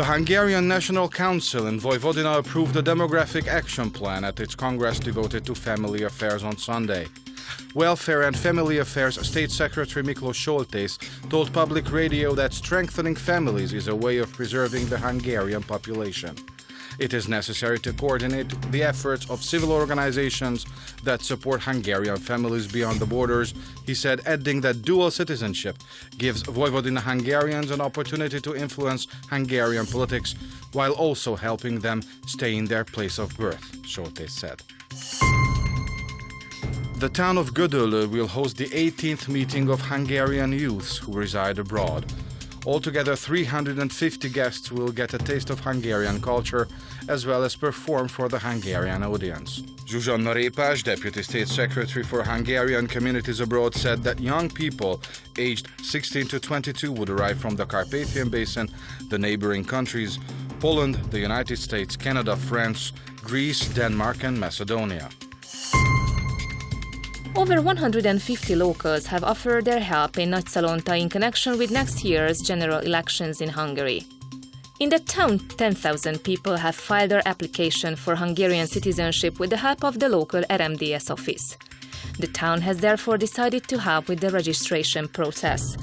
The Hungarian National Council in Vojvodina approved a demographic action plan at its Congress devoted to family affairs on Sunday. Welfare and Family Affairs State Secretary Miklós Soltész told public radio that strengthening families is a way of preserving the Hungarian population. It is necessary to coordinate the efforts of civil organizations that support Hungarian families beyond the borders, he said, adding that dual citizenship gives Vojvodina Hungarians an opportunity to influence Hungarian politics while also helping them stay in their place of birth, Soltész said. The town of Gödöllő will host the 18th meeting of Hungarian youths who reside abroad. Altogether, 350 guests will get a taste of Hungarian culture, as well as perform for the Hungarian audience. Zsuzsanna Répás, Deputy State Secretary for Hungarian Communities Abroad, said that young people aged 16 to 22 would arrive from the Carpathian Basin, the neighboring countries, Poland, the United States, Canada, France, Greece, Denmark and Macedonia. Over 150 locals have offered their help in Nagyszalonta in connection with next year's general elections in Hungary. In the town, 10,000 people have filed their application for Hungarian citizenship with the help of the local RMDS office. The town has therefore decided to help with the registration process.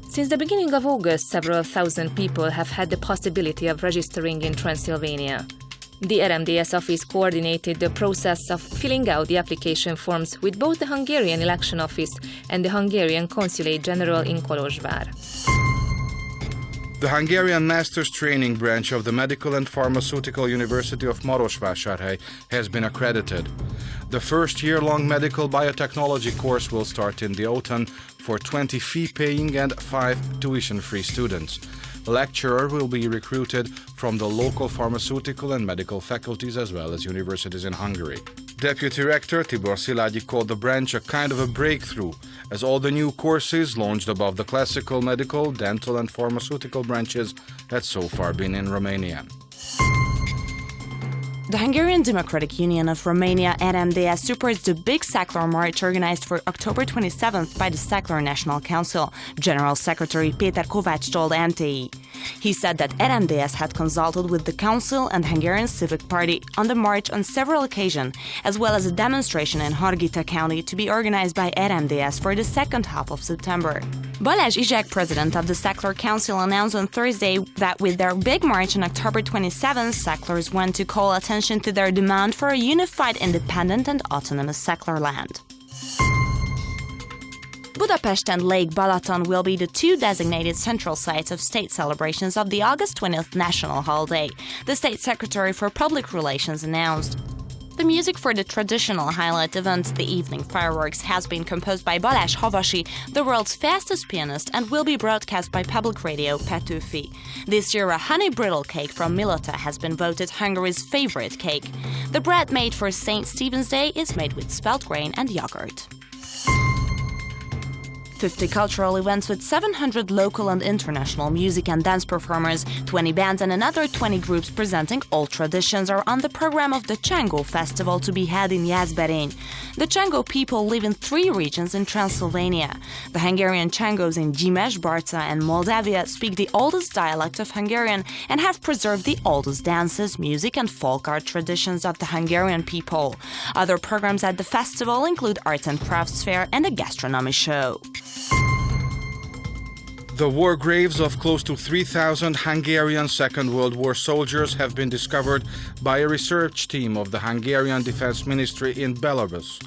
Since the beginning of August, several thousand people have had the possibility of registering in Transylvania. The RMDS office coordinated the process of filling out the application forms with both the Hungarian Election Office and the Hungarian Consulate General in Kolozsvár. The Hungarian Master's Training Branch of the Medical and Pharmaceutical University of Marosvásárhely has been accredited. The first year-long medical biotechnology course will start in the autumn for 20 fee-paying and 5 tuition-free students. A lecturer will be recruited from the local pharmaceutical and medical faculties as well as universities in Hungary. Deputy Rector Tibor Szilágyi called the branch a kind of a breakthrough, as all the new courses launched above the classical, medical, dental and pharmaceutical branches had so far been in Romanian. The Hungarian Democratic Union of Romania, RMDS, supports the big secular march organized for October 27th by the Secular National Council, General Secretary Péter Kovács told NTE. He said that RMDS had consulted with the Council and Hungarian Civic Party on the march on several occasions, as well as a demonstration in Harghita County to be organized by RMDS for the second half of September. Balázs Izsák, president of the Secular Council, announced on Thursday that with their big march on October 27th, settlers want to call attention to their demand for a unified, independent and autonomous secular land. Budapest and Lake Balaton will be the two designated central sites of state celebrations of the August 20th national holiday, the State Secretary for Public Relations announced. The music for the traditional highlight event, the evening fireworks, has been composed by Balázs Havasi, the world's fastest pianist, and will be broadcast by public radio Petőfi. This year, a honey brittle cake from Milota has been voted Hungary's favorite cake. The bread made for St. Stephen's Day is made with spelt grain and yogurt. 50 cultural events with 700 local and international music and dance performers, 20 bands and another 20 groups presenting old traditions are on the program of the Csangó Festival to be held in Jászberény. The Csangó people live in 3 regions in Transylvania. The Hungarian Csangós in Gyimes, Barca and Moldavia speak the oldest dialect of Hungarian and have preserved the oldest dances, music and folk art traditions of the Hungarian people. Other programs at the festival include arts and crafts fair and a gastronomy show. The war graves of close to 3,000 Hungarian Second World War soldiers have been discovered by a research team of the Hungarian Defense Ministry in Belarus.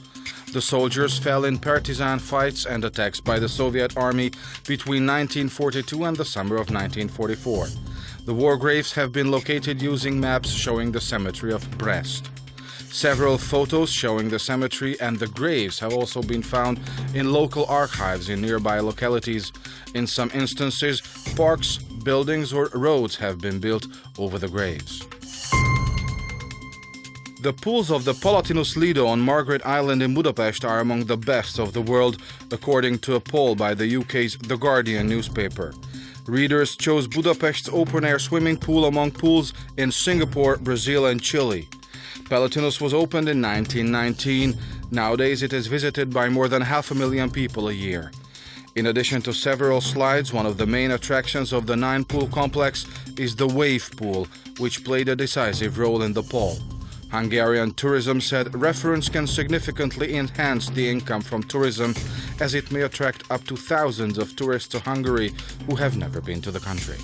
The soldiers fell in partisan fights and attacks by the Soviet Army between 1942 and the summer of 1944. The war graves have been located using maps showing the cemetery of Brest. Several photos showing the cemetery and the graves have also been found in local archives in nearby localities. In some instances, parks, buildings or roads have been built over the graves. The pools of the Palatinus Lido on Margaret Island in Budapest are among the best of the world, according to a poll by the UK's The Guardian newspaper. Readers chose Budapest's open-air swimming pool among pools in Singapore, Brazil and Chile. Palatinus was opened in 1919. Nowadays it is visited by more than 500,000 people a year. In addition to several slides, one of the main attractions of the 9-pool complex is the wave pool, which played a decisive role in the poll. Hungarian Tourism said reference can significantly enhance the income from tourism, as it may attract up to thousands of tourists to Hungary who have never been to the country.